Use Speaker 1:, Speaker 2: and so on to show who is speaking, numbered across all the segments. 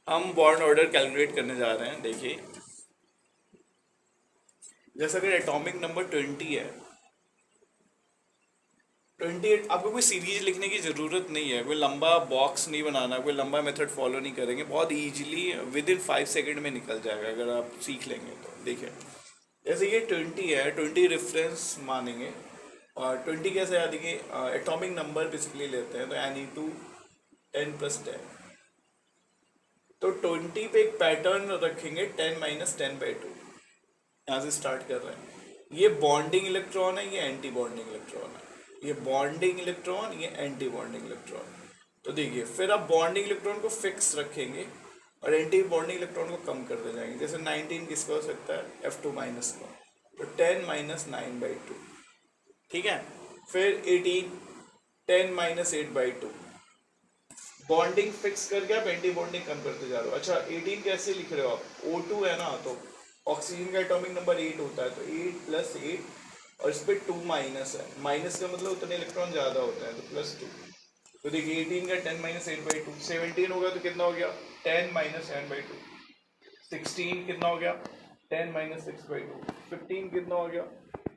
Speaker 1: हम bond order calculate करने जा रहे हैं। देखिए, जैसे अगर एटॉमिक नंबर 20 है, 28, आपको कोई सीरीज लिखने की ज़रूरत नहीं है, कोई लंबा बॉक्स नहीं बनाना, कोई लंबा मेथड फॉलो नहीं करेंगे, बहुत इजीली विद इन 5 सेकेंड में निकल जाएगा अगर आप सीख लेंगे तो। देखिए, जैसे ये 20 है, 20 रेफरेंस मानेंगे। और 20 कैसे याद है, एटॉमिक नंबर बेसिकली लेते हैं, तो एन ई टू 10+10। तो 20 पे एक पैटर्न रखेंगे, 10 - 10/2। यहाँ से स्टार्ट कर रहे हैं। ये बॉन्डिंग इलेक्ट्रॉन है, ये एंटी बॉन्डिंग इलेक्ट्रॉन है। ये बॉन्डिंग इलेक्ट्रॉन, ये एंटी बॉन्डिंग इलेक्ट्रॉन। तो देखिए, फिर आप बॉन्डिंग इलेक्ट्रॉन को फिक्स रखेंगे और एंटी बॉन्डिंग इलेक्ट्रॉन को कम करते जाएंगे। जैसे 19 किसका हो सकता है, F2- का, तो 10 - 9/2। ठीक है। फिर 18, 10 - 8/2। बॉन्डिंग फिक्स करके आप एंटी बॉन्डिंग कम करते जा रहे हो। अच्छा, 18 कैसे लिख रहे हो आप, O2 है ना, तो ऑक्सीजन का एटॉमिक नंबर 8 होता है, तो 8+8, और इस पर 2 माइनस है। माइनस का मतलब उतने इलेक्ट्रॉन ज़्यादा होता है, तो +2। तो देखिए, 18 का 10 - 8/2, 17 होगा तो कितना हो गया, 10 - 7/2। 16 कितना हो गया, 10 - 6/2। 15 कितना हो गया,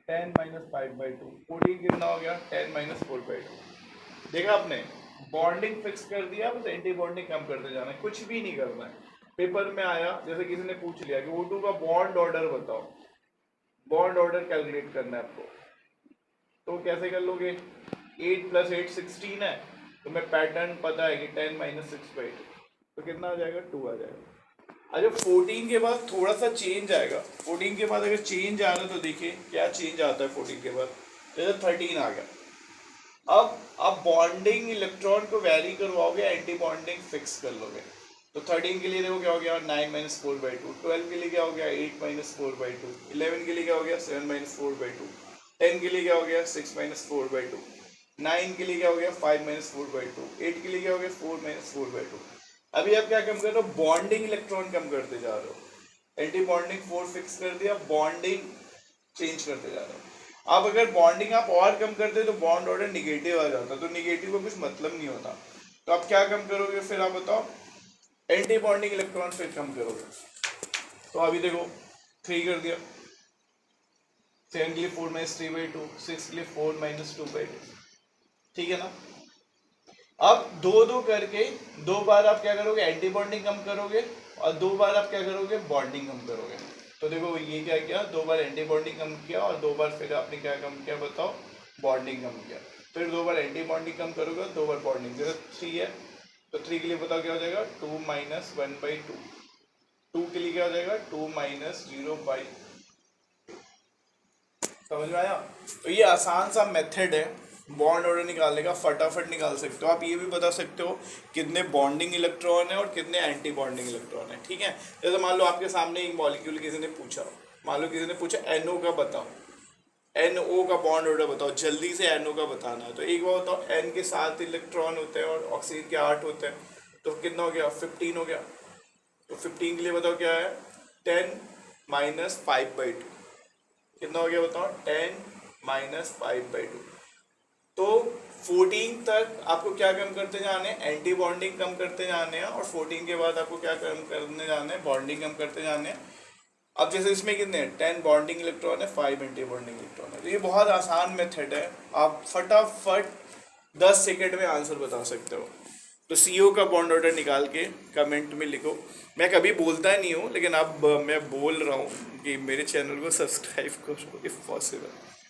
Speaker 1: 10 - 5/2। 14 कितना हो गया, 10 - 4/2। देखा आपने, बॉन्डिंग फिक्स कर दिया, बस एंटी बॉन्डिंग कम करते जाना है, कुछ भी नहीं करना है। पेपर में आया, जैसे किसी ने पूछ लिया कि O2 का बॉन्ड ऑर्डर बताओ, बॉन्ड ऑर्डर कैलकुलेट करना है आपको, तो कैसे कर लोगे, 8+8 16 है, तो मैं पैटर्न पता है कि 10 - 6/2, तो कितना आ जाएगा, 2 आ जाएगा। अच्छा, 14 के बाद थोड़ा सा चेंज आएगा। 14 के बाद अगर चेंज आ रहा है तो देखिए क्या चेंज आता है 14 के बाद। जैसे 13 आ गया, अब आप बॉन्डिंग इलेक्ट्रॉन को वैरी करवाओगे, एंटी बॉन्डिंग फिक्स कर लोगे। तो 13 के लिए देखो क्या हो गया, 9 - 4/2। 12 के लिए क्या हो गया, 8 - 4/2। 11 के लिए क्या हो गया, 7 - 4/2। 10 के लिए क्या हो गया, 6 - 4/2। 9 के लिए क्या हो गया, 5 - 4/2। 8 के लिए क्या हो गया, 4 - 4/2। अभी आप क्या कम कर रहे हो, बॉन्डिंग इलेक्ट्रॉन कम करते जा रहे हो। एंटी बॉन्डिंग 4 फिक्स कर दिया, बॉन्डिंग चेंज करते जा रहे हो। अब अगर बॉन्डिंग आप और कम करते तो बॉन्ड ऑर्डर निगेटिव आ जाता, तो निगेटिव का कुछ मतलब नहीं होता। तो आप क्या कम करोगे फिर, आप बताओ, एंटी बॉन्डिंग इलेक्ट्रॉन फिर कम करोगे। तो अभी देखो, 3 कर दिया, 7 के लिए 4 - 3/2, 6 के लिए 4 - 2/2। ठीक है ना। अब दो दो करके, 2 बार आप क्या करोगे, एंटी बॉन्डिंग कम करोगे, और 2 बार आप क्या करोगे, बॉन्डिंग कम करोगे। तो देखो ये क्या किया, 2 बार एंटी बॉन्डिंग कम किया, और 2 बार फिर आपने क्या कम किया बताओ, बॉन्डिंग कम किया। फिर 2 बार एंटी बॉन्डिंग कम करोगे, 2 बार बॉन्डिंग। जैसे 3 है, तो 3 के लिए बताओ क्या हो जाएगा, 2 - 1/2। 2 के लिए क्या हो जाएगा, 2 - 0/। समझ में आया। तो ये आसान सा मेथड है बॉन्ड ऑर्डर निकालने का, फटाफट निकाल सकते हो। आप ये भी बता सकते हो कितने बॉन्डिंग इलेक्ट्रॉन है और कितने एंटी बॉन्डिंग इलेक्ट्रॉन है। ठीक है। जैसे मान लो आपके सामने एक मॉलिक्यूल किसी ने पूछा, मान लो किसी ने पूछा NO का बताओ, NO का बॉन्ड ऑर्डर बताओ, जल्दी से NO का बताना है। तो एक बार बताओ, N के 7 इलेक्ट्रॉन होते हैं और ऑक्सीजन के 8 होते हैं, तो कितना हो गया, 15 हो गया। तो 15 के लिए बताओ क्या है, 10 - 5/2। कितना हो गया बताओ, 10 - 5/2। तो 14 तक आपको क्या कम करते जाने हैं, एंटी बॉन्डिंग कम करते जाने हैं, और 14 के बाद आपको क्या कम करने जाने हैं, बॉन्डिंग कम करते जाने हैं। अब जैसे इसमें कितने हैं, 10 बॉन्डिंग इलेक्ट्रॉन है, 5 एंटी बॉन्डिंग इलेक्ट्रॉन है। तो ये बहुत आसान मेथड है, आप फटाफट 10 सेकेंड में आंसर बता सकते हो। तो CO का बॉन्ड ऑर्डर निकाल के कमेंट में लिखो। मैं कभी बोलता नहीं हूँ, लेकिन अब मैं बोल रहा हूँ कि मेरे चैनल को सब्सक्राइब करो इफ़ पॉसिबल।